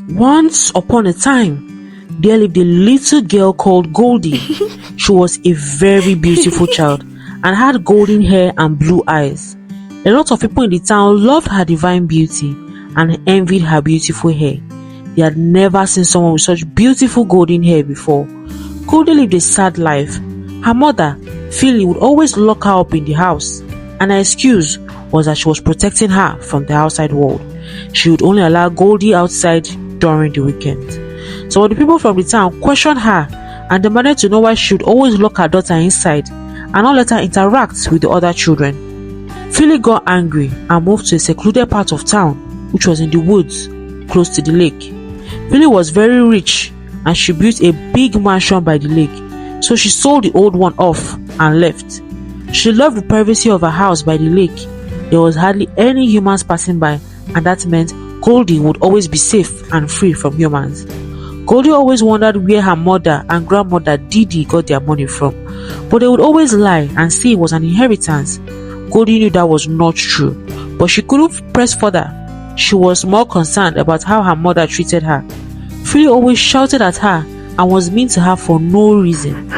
Once upon a time, there lived a little girl called Goldie. She was a very beautiful child and had golden hair and blue eyes. A lot of people in the town loved her divine beauty and envied her beautiful hair. They had never seen someone with such beautiful golden hair before. Goldie lived a sad life. Her mother, Philly, would always lock her up in the house, and her excuse was that she was protecting her from the outside world. She would only allow Goldie outside during the weekend. So when the people from the town questioned her and demanded to know why she would always lock her daughter inside and not let her interact with the other children, Philly got angry and moved to a secluded part of town, which was in the woods close to the lake. Philly was very rich and she built a big mansion by the lake, so she sold the old one off and left. She loved the privacy of her house by the lake. There was hardly any humans passing by, and that meant Goldie would always be safe and free from humans. Goldie always wondered where her mother and grandmother Didi got their money from, but they would always lie and say it was an inheritance. Goldie knew that was not true, but she couldn't press further. She was more concerned about how her mother treated her. Philly always shouted at her and was mean to her for no reason.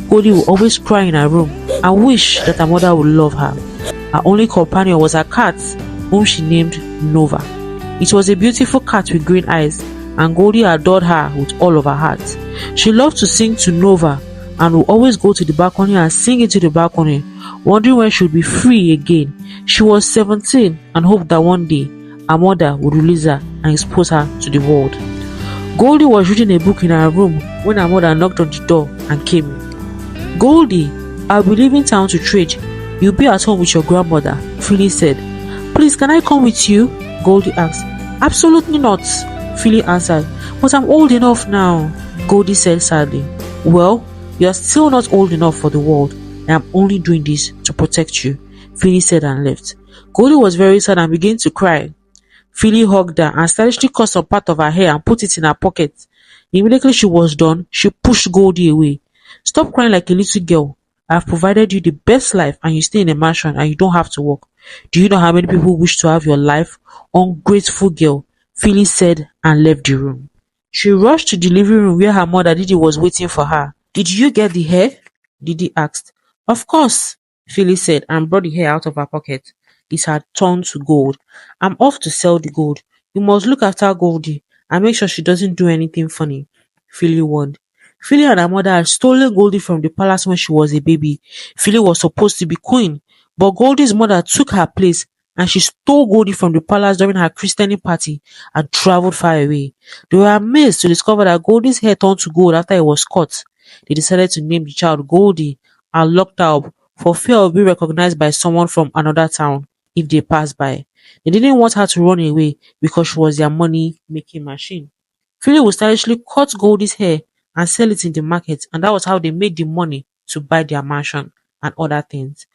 Goldie would always cry in her room and wish that her mother would love her. Her only companion was her cat, whom she named Nova. It was a beautiful cat with green eyes, and Goldie adored her with all of her heart. She loved to sing to Nova and would always go to the balcony and sing into the balcony, wondering when she would be free again. She was 17 and hoped that one day her mother would release her and expose her to the world. Goldie was reading a book in her room when her mother knocked on the door and came in. "Goldie, I'll be leaving town to trade. You'll be at home with your grandmother," Philly said. "Please, can I come with you?" Goldie asked. "Absolutely not," Philly answered. "But I'm old enough now," Goldie said sadly. "Well, you're still not old enough for the world. I am only doing this to protect you," Philly said and left. Goldie was very sad and began to cry. Philly hugged her and stylishly cut some part of her hair and put it in her pocket. Immediately she was done, she pushed Goldie away. "Stop crying like a little girl. I have provided you the best life and you stay in a mansion and you don't have to work. Do you know how many people wish to have your life? Ungrateful girl," Philly said and left the room. She rushed to the living room where her mother Didi was waiting for her. "Did you get the hair?" Didi asked. "Of course," Philly said and brought the hair out of her pocket. It had turned to gold. "I'm off to sell the gold. You must look after Goldie and make sure she doesn't do anything funny," Philly warned. Philly and her mother had stolen Goldie from the palace when she was a baby. Philly was supposed to be queen, but Goldie's mother took her place and she stole Goldie from the palace during her christening party and traveled far away. They were amazed to discover that Goldie's hair turned to gold after it was cut. They decided to name the child Goldie and locked her up for fear of being recognized by someone from another town if they passed by. They didn't want her to run away because she was their money-making machine. Philly would stylishly cut Goldie's hair and sell it in the market, and that was how they made the money to buy their mansion and other things.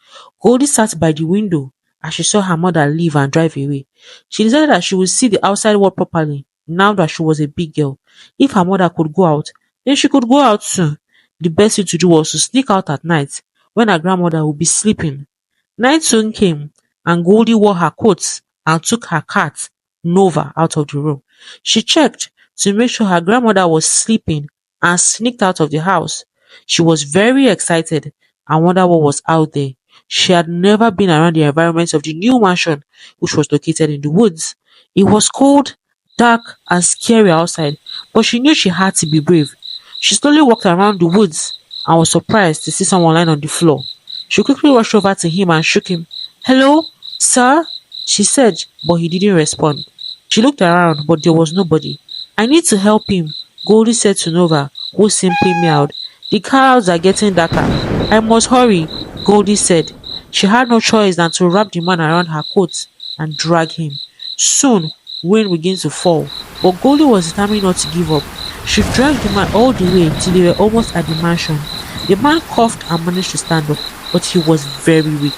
Goldie sat by the window as she saw her mother leave and drive away. She decided that she would see the outside world properly now that she was a big girl. If her mother could go out, then she could go out too. The best thing to do was to sneak out at night when her grandmother would be sleeping. Night soon came, and Goldie wore her coat and took her cat, Nova, out of the room. She checked to make sure her grandmother was sleeping and sneaked out of the house. She was very excited and wondered what was out there. She had never been around the environment of the new mansion, which was located in the woods. It was cold, dark, and scary outside, but she knew she had to be brave. She slowly walked around the woods and was surprised to see someone lying on the floor. She quickly rushed over to him and shook him. "Hello, sir?" she said, but he didn't respond. She looked around, but there was nobody. "I need to help him," Goldie said to Nova, who simply meowed. "The clouds are getting darker. I must hurry," Goldie said. She had no choice than to wrap the man around her coat and drag him. Soon, rain began to fall, but Goldie was determined not to give up. She dragged the man all the way till they were almost at the mansion. The man coughed and managed to stand up, but he was very weak.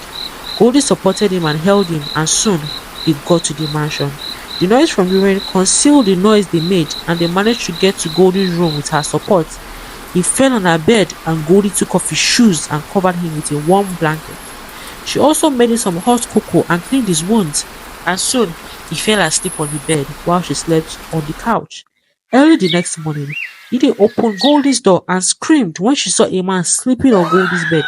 Goldie supported him and held him, and soon they got to the mansion. The noise from the rain concealed the noise they made, and they managed to get to Goldie's room with her support. He fell on her bed, and Goldie took off his shoes and covered him with a warm blanket. She also made him some hot cocoa and cleaned his wounds, and soon he fell asleep on the bed while she slept on the couch. Early the next morning, Didi opened Goldie's door and screamed when she saw a man sleeping on Goldie's bed.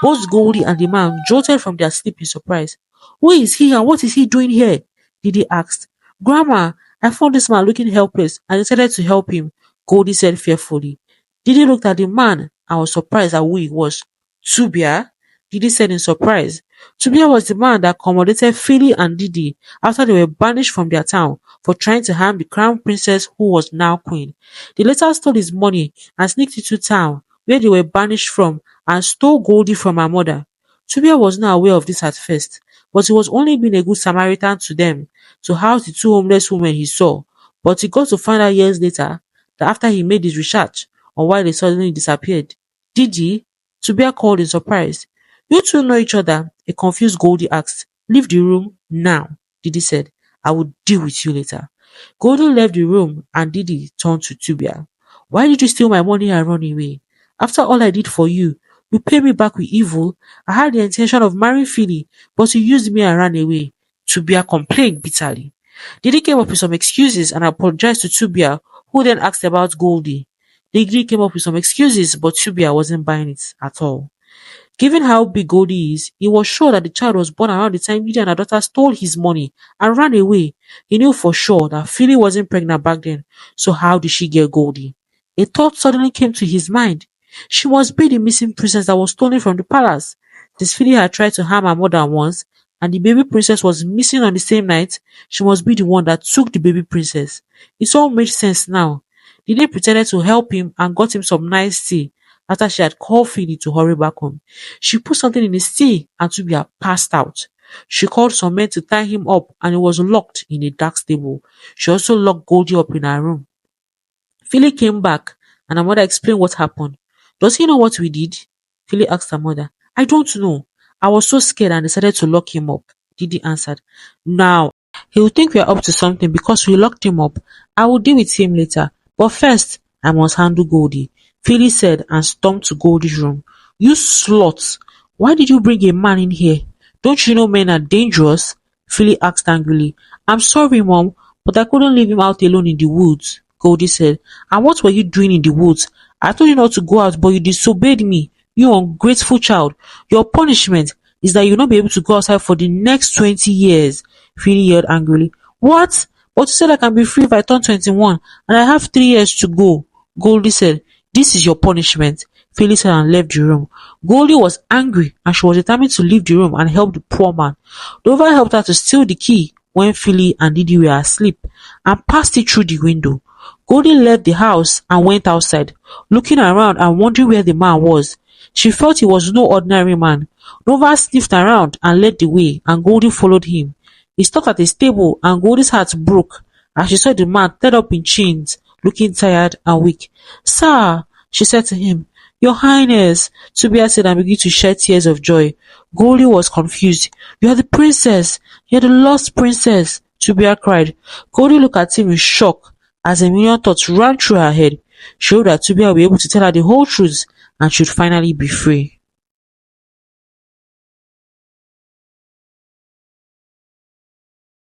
Both Goldie and the man jolted from their sleep in surprise. Who is he and what is he doing here? Didi asked. Grandma, I found this man looking helpless and decided to help him, Goldie said fearfully. Didi looked at the man and was surprised at who he was. Tubia? Didi said in surprise. Tubia was the man that accommodated Philly and Didi after they were banished from their town for trying to harm the crown princess who was now queen. They later stole his money and sneaked into town where they were banished from and stole Goldie from her mother. Tubia was not aware of this at first, but he was only being a good Samaritan to them to house the two homeless women he saw. But he got to find out years later that after he made his research on why they suddenly disappeared. Didi? Tubia called in surprise. You two know each other? A confused Goldie asked. Leave the room now, Didi said. I will deal with you later. Goldie left the room and Didi turned to Tubia. Why did you steal my money and run away? After all I did for you, you pay me back with evil. I had the intention of marrying Philly, but you used me and ran away. Tubia complained bitterly. Didi came up with some excuses and apologized to Tubia, who then asked about Goldie. Didi came up with some excuses, but Tubia wasn't buying it at all. Given how big Goldie is, he was sure that the child was born around the time Lydia and her daughter stole his money and ran away. He knew for sure that Philly wasn't pregnant back then, so how did she get Goldie? A thought suddenly came to his mind. She must be the missing princess that was stolen from the palace. Since Philly had tried to harm her mother once, and the baby princess was missing on the same night, she must be the one that took the baby princess. It all made sense now. Didi pretended to help him and got him some nice tea after she had called Philly to hurry back home. She put something in his tea and Tubia passed out. She called some men to tie him up and he was locked in a dark stable. She also locked Goldie up in her room. Philly came back and her mother explained what happened. Does he know what we did? Philly asked her mother. I don't know. I was so scared and decided to lock him up, Didi answered. Now, he will think we are up to something because we locked him up. I will deal with him later. But first, I must handle Goldie, Philly said and stormed to Goldie's room. You slut! Why did you bring a man in here? Don't you know men are dangerous? Philly asked angrily. I'm sorry, Mom, but I couldn't leave him out alone in the woods, Goldie said. And what were you doing in the woods? I told you not to go out, but you disobeyed me. You ungrateful child. Your punishment is that you'll not be able to go outside for the next 20 years, Philly yelled angrily. What? But you said I can be free if I turn 21, and I have 3 years to go, Goldie said. This is your punishment, Philly said and left the room. Goldie was angry and she was determined to leave the room and help the poor man. Dover helped her to steal the key when Philly and Didi were asleep and passed it through the window. Goldie left the house and went outside, looking around and wondering where the man was. She felt he was no ordinary man. Nova sniffed around and led the way, and Goldie followed him. He stopped at a stable and Goldie's heart broke as she saw the man tied up in chains, looking tired and weak. Sir, she said to him. Your Highness, Tubia said and began to shed tears of joy. Goldie was confused. You are the princess. You are the lost princess, Tubia cried. Goldie looked at him in shock as a million thoughts ran through her head. She hoped that Tubia would be able to tell her the whole truth and she would finally be free.